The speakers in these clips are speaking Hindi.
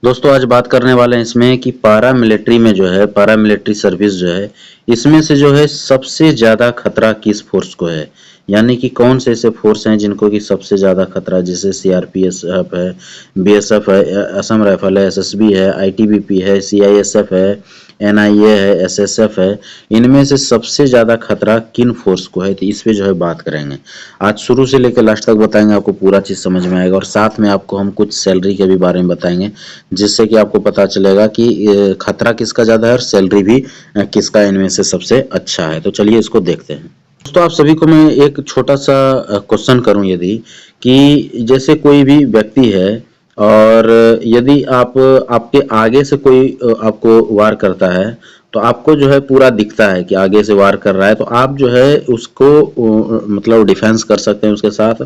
दोस्तों आज बात करने वाले हैं इसमें कि पारा मिलिट्री में जो है पारा मिलिट्री सर्विस जो है इसमें से जो है सबसे ज़्यादा खतरा किस फोर्स को है। यानी कि कौन से ऐसे फोर्स हैं जिनको कि सबसे ज़्यादा खतरा, जैसे सीआरपीएफ है, बीएसएफ है, असम राइफल है, एसएसबी है, आईटीबीपी है, सीआईएसएफ है, एनआईए है, एसएसएफ है। इनमें से सबसे ज़्यादा खतरा किन फोर्स को है, तो इस पे जो है बात करेंगे। आज शुरू से लेकर लास्ट तक बताएंगे, आपको पूरा चीज़ समझ में आएगा और साथ में आपको हम कुछ सैलरी के भी बारे में बताएंगे, जिससे कि आपको पता चलेगा कि खतरा किसका ज़्यादा है और सैलरी भी किसका इनमें से सबसे अच्छा है। तो चलिए इसको देखते हैं। दोस्तों आप सभी को मैं एक छोटा सा क्वेश्चन करूं, यदि कि जैसे कोई भी व्यक्ति है और यदि आप आपके आगे से कोई आपको वार करता है, तो आपको जो है पूरा दिखता है कि आगे से वार कर रहा है, तो आप जो है उसको मतलब डिफेंस कर सकते हैं उसके साथ,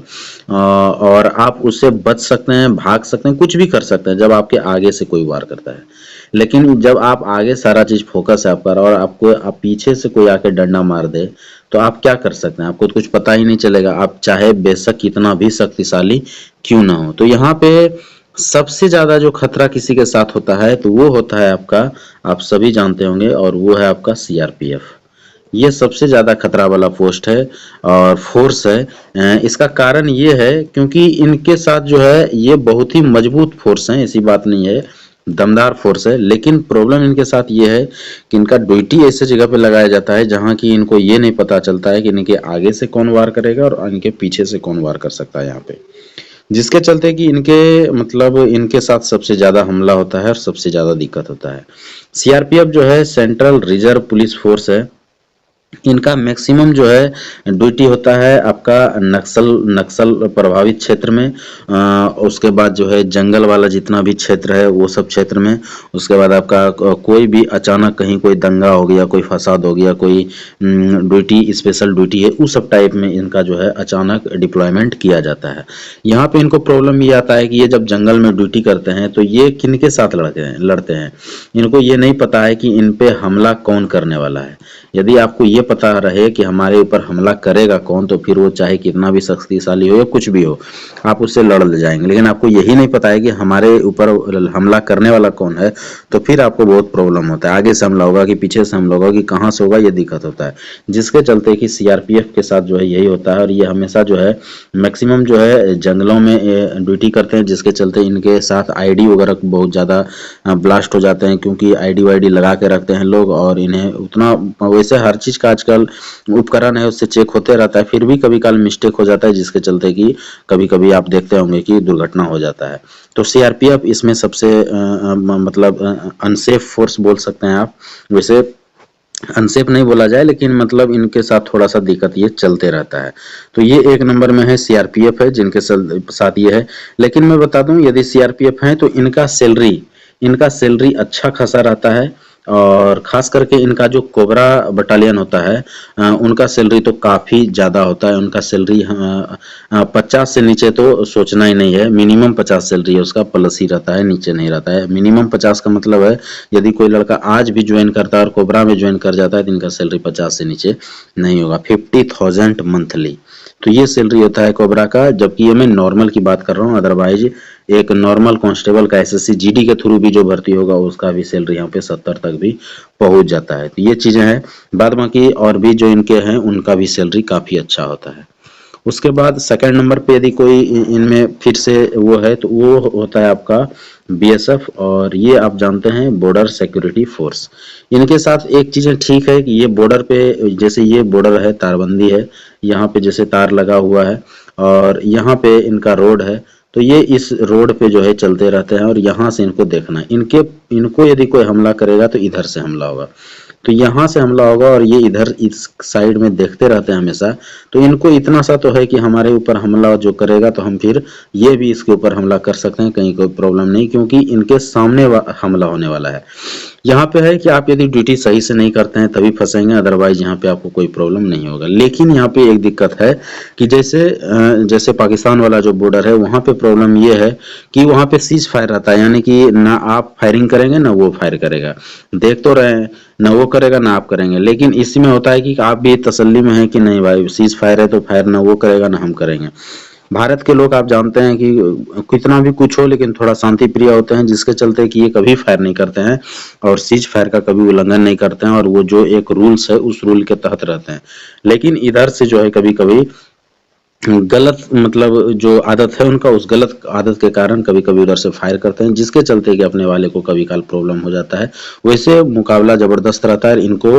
और आप उससे बच सकते हैं, भाग सकते हैं, कुछ भी कर सकते हैं जब आपके आगे से कोई वार करता है। लेकिन जब आप आगे सारा चीज फोकस है आपका और आपको आप पीछे से कोई आके डंडा मार दे, तो आप क्या कर सकते हैं, आपको तो कुछ पता ही नहीं चलेगा, आप चाहे बेशक कितना भी शक्तिशाली क्यों ना हो। तो यहाँ पे सबसे ज्यादा जो खतरा किसी के साथ होता है तो वो होता है आपका, आप सभी जानते होंगे, और वो है आपका सीआरपीएफ। ये सबसे ज़्यादा खतरा वाला पोस्ट है और फोर्स है। इसका कारण ये है क्योंकि इनके साथ जो है ये बहुत ही मजबूत फोर्स है, ऐसी बात नहीं है, दमदार फोर्स है। लेकिन प्रॉब्लम इनके साथ ये है कि इनका ड्यूटी ऐसे जगह पे लगाया जाता है जहाँ की इनको ये नहीं पता चलता है कि इनके आगे से कौन वार करेगा और इनके पीछे से कौन वार कर सकता है यहाँ पे, जिसके चलते कि इनके मतलब इनके साथ सबसे ज़्यादा हमला होता है और सबसे ज़्यादा दिक्कत होता है। सीआरपीएफ जो है सेंट्रल रिजर्व पुलिस फोर्स है। इनका मैक्सिमम जो है ड्यूटी होता है आपका नक्सल नक्सल प्रभावित क्षेत्र में, उसके बाद जो है जंगल वाला जितना भी क्षेत्र है वो सब क्षेत्र में। उसके बाद आपका कोई भी अचानक कहीं कोई दंगा हो गया, कोई फसाद हो गया, कोई ड्यूटी स्पेशल ड्यूटी है, उस सब टाइप में इनका जो है अचानक डिप्लॉयमेंट किया जाता है। यहाँ पे इनको प्रॉब्लम ये आता है कि ये जब जंगल में ड्यूटी करते हैं तो ये किनके साथ लड़ते हैं। इनको ये नहीं पता है कि इन पे हमला कौन करने वाला है। यदि आपको ये पता रहे कि हमारे ऊपर हमला करेगा कौन, तो फिर वो चाहे कितना भी शक्तिशाली हो या कुछ भी हो, आप उससे लड़ ले जाएंगे। लेकिन आपको यही नहीं पता है कि हमारे ऊपर हमला करने वाला कौन है, तो फिर आपको बहुत प्रॉब्लम होता है। आगे से हमला होगा कि पीछे से हमला होगा कि कहाँ से होगा, ये दिक्कत होता है। जिसके चलते कि सीआरपीएफ के साथ जो है यही होता है और ये हमेशा जो है मैक्सिमम जो है जंगलों में ड्यूटी करते हैं, जिसके चलते इनके साथ आईडी वगैरह बहुत ज़्यादा ब्लास्ट हो जाते हैं, क्योंकि आईडी वाईडी लगा के रखते हैं लोग और इन्हें उतना, वैसे हर चीज का आजकल उपकरण है उससे चेक होते रहता है, फिर भी कभी काल मिस्टेक हो जाता है, जिसके चलते कि कभी कभी आप देखते होंगे कि दुर्घटना हो जाता है। तो सीआरपीएफ इसमें सबसे मतलब अनसेफ फोर्स बोल सकते हैं आप। वैसे अनसेफ नहीं बोला जाए, लेकिन मतलब इनके साथ थोड़ा सा दिक्कत ये चलते रहता है। तो ये एक नंबर में है सीआरपीएफ है, जिनके साथ ये है। लेकिन मैं बता दूं, यदि सीआरपीएफ है तो इनका सैलरी अच्छा खासा रहता है, और खास करके इनका जो कोबरा बटालियन होता है उनका सैलरी तो काफ़ी ज़्यादा होता है। उनका सैलरी 50 से नीचे तो सोचना ही नहीं है, मिनिमम 50 सैलरी है उसका, प्लस ही रहता है, नीचे नहीं रहता है। मिनिमम 50 का मतलब है यदि कोई लड़का आज भी ज्वाइन करता है और कोबरा में ज्वाइन कर जाता है तो इनका सैलरी 50 से नीचे नहीं होगा। 50,000 मंथली, तो ये सैलरी होता है कोबरा का। जबकि ये मैं नॉर्मल की बात कर रहा हूँ, अदरवाइज एक नॉर्मल कांस्टेबल का एसएससी जीडी के थ्रू भी जो भर्ती होगा उसका भी सैलरी यहाँ पे 70 तक भी पहुंच जाता है। तो ये चीजें हैं। बाद बाकी और भी जो इनके हैं उनका भी सैलरी काफी अच्छा होता है। उसके बाद सेकंड नंबर पे यदि कोई इनमें फिर से वो है तो वो होता है आपका बीएसएफ, और ये आप जानते हैं बॉर्डर सिक्योरिटी फोर्स। इनके साथ एक चीजें ठीक है कि ये बॉर्डर पे, जैसे ये बॉर्डर है, तारबंदी है, यहाँ पे जैसे तार लगा हुआ है और यहाँ पे इनका रोड है, तो ये इस रोड पे जो है चलते रहते हैं और यहाँ से इनको देखना है। इनको यदि कोई हमला करेगा तो इधर से हमला होगा, तो यहाँ से हमला होगा और ये इधर इस साइड में देखते रहते हैं हमेशा। तो इनको इतना सा तो है कि हमारे ऊपर हमला जो करेगा तो हम फिर ये भी इसके ऊपर हमला कर सकते हैं, कहीं कोई प्रॉब्लम नहीं, क्योंकि इनके सामने हमला होने वाला है। यहाँ पे है कि आप यदि ड्यूटी सही से नहीं करते हैं तभी फंसेंगे, अदरवाइज यहाँ पे आपको कोई प्रॉब्लम नहीं होगा। लेकिन यहाँ पे एक दिक्कत है कि जैसे पाकिस्तान वाला जो बॉर्डर है वहाँ पे प्रॉब्लम ये है कि वहाँ पे सीज फायर रहता है, यानी कि ना आप फायरिंग करेंगे ना वो फायर करेगा। देख तो रहे हैं, ना वो करेगा ना आप करेंगे। लेकिन इसमें होता है कि आप भी तसल्ली में है कि नहीं भाई सीज फायर है तो फायर ना वो करेगा ना हम करेंगे। भारत के लोग आप जानते हैं कि कितना भी कुछ हो लेकिन थोड़ा शांति प्रिय होते हैं, जिसके चलते कि ये कभी फायर नहीं करते हैं और सीज फायर का कभी उल्लंघन नहीं करते हैं, और वो जो एक रूल्स है उस रूल के तहत रहते हैं। लेकिन इधर से जो है कभी कभी गलत मतलब जो आदत है उनका, उस गलत आदत के कारण कभी कभी उधर से फायर करते हैं, जिसके चलते कि अपने वाले को कभी काल प्रॉब्लम हो जाता है। वैसे मुकाबला जबरदस्त रहता है। इनको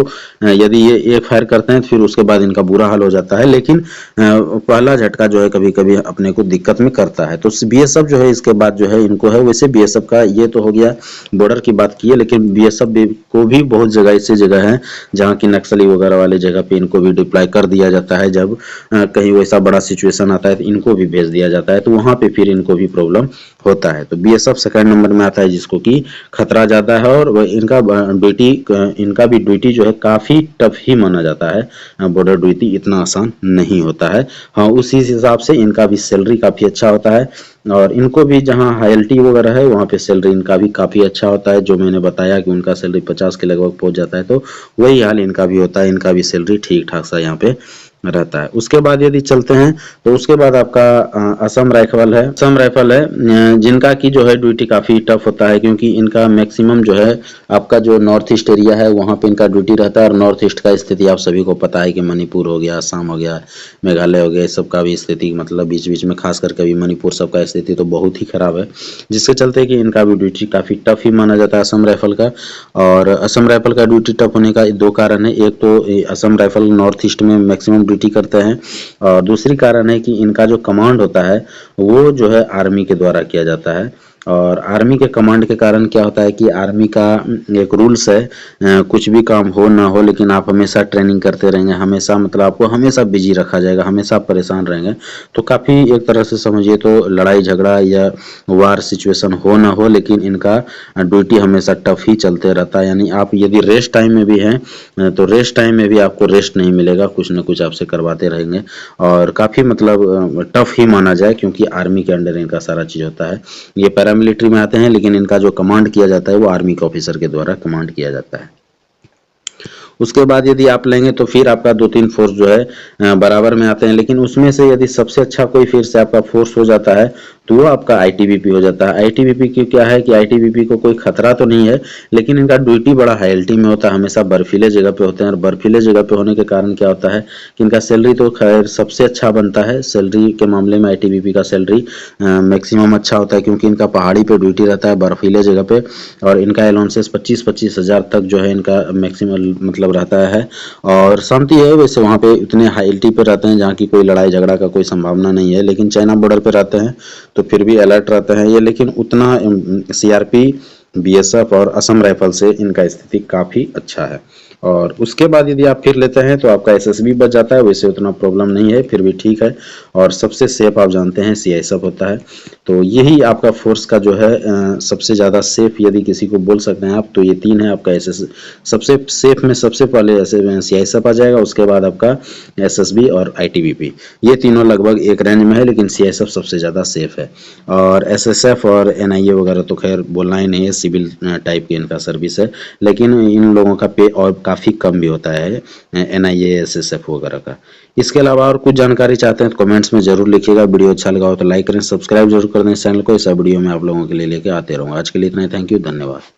यदि ये एक फायर करते हैं तो फिर उसके बाद इनका बुरा हाल हो जाता है, लेकिन पहला झटका जो है कभी कभी अपने को दिक्कत में करता है। तो बीएसएफ जो है इसके बाद जो है इनको है। वैसे बीएसएफ का ये तो हो गया, बॉर्डर की बात की है, लेकिन बीएसएफ को भी बहुत जगह ऐसी जगह है जहाँ की नक्सली वगैरह वाले जगह पे इनको भी डिप्लॉय कर दिया जाता है। जब कहीं वैसा बड़ा सिचुएशन आता है तो इनको भी भेज दिया जाता है, तो वहां पे फिर इनको भी प्रॉब्लम होता है। तो बीएसएफ सेकंड नंबर में आता है, जिसको कि खतरा ज्यादा है, और इनका भी ड्यूटी जो है काफी टफ ही माना जाता है। बॉर्डर ड्यूटी इतना आसान नहीं होता है। हाँ, उसी हिसाब से इनका भी सैलरी काफी अच्छा होता है, और इनको भी जहाँ हायल्टी वगैरह है वहाँ पे सैलरी इनका भी काफी अच्छा होता है। जो मैंने बताया कि उनका सैलरी 50 के लगभग पहुंच जाता है, तो वही हाल इनका भी होता है। इनका भी सैलरी ठीक ठाक सा यहाँ पे रहता है। उसके बाद यदि चलते हैं तो उसके बाद आपका असम राइफल है। असम राइफल है जिनका की जो है ड्यूटी काफी टफ होता है, क्योंकि इनका मैक्सिमम जो है आपका जो नॉर्थ ईस्ट एरिया है वहाँ पे इनका ड्यूटी रहता है। और नॉर्थ ईस्ट का स्थिति आप सभी को पता है कि मणिपुर हो गया, असम हो गया, मेघालय हो गया, इस सब का भी स्थिति मतलब बीच बीच में खास करके अभी मणिपुर सब का स्थिति तो बहुत ही खराब है, जिसके चलते कि इनका भी ड्यूटी काफी टफ ही माना जाता है असम राइफल का। और असम राइफल का ड्यूटी टफ होने का दो कारण है। एक तो असम राइफल नॉर्थ ईस्ट में मैक्सिमम ड्यूटी करते हैं, और दूसरी कारण है कि इनका जो कमांड होता है वो जो है आर्मी के द्वारा किया जाता है। और आर्मी के कमांड के कारण क्या होता है कि आर्मी का एक रूल्स है, कुछ भी काम हो ना हो लेकिन आप हमेशा ट्रेनिंग करते रहेंगे, हमेशा मतलब आपको हमेशा बिजी रखा जाएगा, हमेशा परेशान रहेंगे। तो काफ़ी एक तरह से समझिए तो लड़ाई झगड़ा या वार सिचुएशन हो ना हो, लेकिन इनका ड्यूटी हमेशा टफ ही चलते रहता है। यानी आप यदि रेस्ट टाइम में भी हैं तो रेस्ट टाइम में भी आपको रेस्ट नहीं मिलेगा, कुछ ना कुछ आपसे करवाते रहेंगे। और काफ़ी मतलब टफ ही माना जाए, क्योंकि आर्मी के अंडर इनका सारा चीज़ होता है। ये पैरामिलिट्री में आते हैं, लेकिन इनका जो कमांड किया जाता है वो आर्मी के ऑफिसर के द्वारा कमांड किया जाता है। उसके बाद यदि आप लेंगे तो फिर आपका 2-3 फोर्स जो है बराबर में आते हैं, लेकिन उसमें से यदि सबसे अच्छा कोई फिर से आपका फोर्स हो जाता है तो वो आपका आईटीबीपी हो जाता है। आईटीबीपी की क्या है कि आईटीबीपी को कोई खतरा तो नहीं है, लेकिन इनका ड्यूटी बड़ा हाईएल्टी में होता है, हमेशा बर्फीले जगह पे होते हैं। और बर्फीले जगह पे होने के कारण क्या होता है कि इनका सैलरी तो खैर सबसे अच्छा बनता है। सैलरी के मामले में आईटीबीपी का सैलरी मैक्सिमम अच्छा होता है, क्योंकि इनका पहाड़ी पे ड्यूटी रहता है, बर्फीले जगह पे, और इनका अलाउंसेस 25-25 हज़ार तक जो है इनका मैक्सिमम मतलब रहता है। और शांति है, वैसे वहाँ पे इतने हाईएल्टी पे रहते हैं जहाँ की कोई लड़ाई झगड़ा का कोई संभावना नहीं है, लेकिन चाइना बॉर्डर पे रहते हैं तो फिर भी अलर्ट रहते हैं ये। लेकिन उतना सीआरपी, बीएसएफ और असम राइफल से इनका स्थिति काफ़ी अच्छा है। और उसके बाद यदि आप फिर लेते हैं तो आपका एसएसबी बच जाता है, वैसे उतना प्रॉब्लम नहीं है, फिर भी ठीक है। और सबसे सेफ आप जानते हैं सीआईएसएफ होता है। तो यही आपका फोर्स का जो है सबसे ज़्यादा सेफ यदि किसी को बोल सकते हैं आप, तो ये तीन है आपका एसएस। सबसे सेफ में सबसे पहले ऐसे सीआईएसएफ आ जाएगा, उसके बाद आपका एसएसबी और आईटीबीपी, ये तीनों लगभग एक रेंज में है, लेकिन सीआईएसएफ सबसे ज़्यादा सेफ है। और एसएसएफ और एनआईए वगैरह तो खैर बोलना ही नहीं है, सिविल टाइप की इनका सर्विस है, लेकिन इन लोगों का पे और काफ़ी कम भी होता है एनआईए एसएसएफ वगैरह का। इसके अलावा और कुछ जानकारी चाहते हैं तो कमेंट्स में जरूर लिखिएगा। वीडियो अच्छा लगा हो तो लाइक करें, सब्सक्राइब जरूर कर दें इस चैनल को। इस वीडियो में आप लोगों के लिए लेके आते रहूँगा। आज के लिए इतना ही, थैंक यू, धन्यवाद।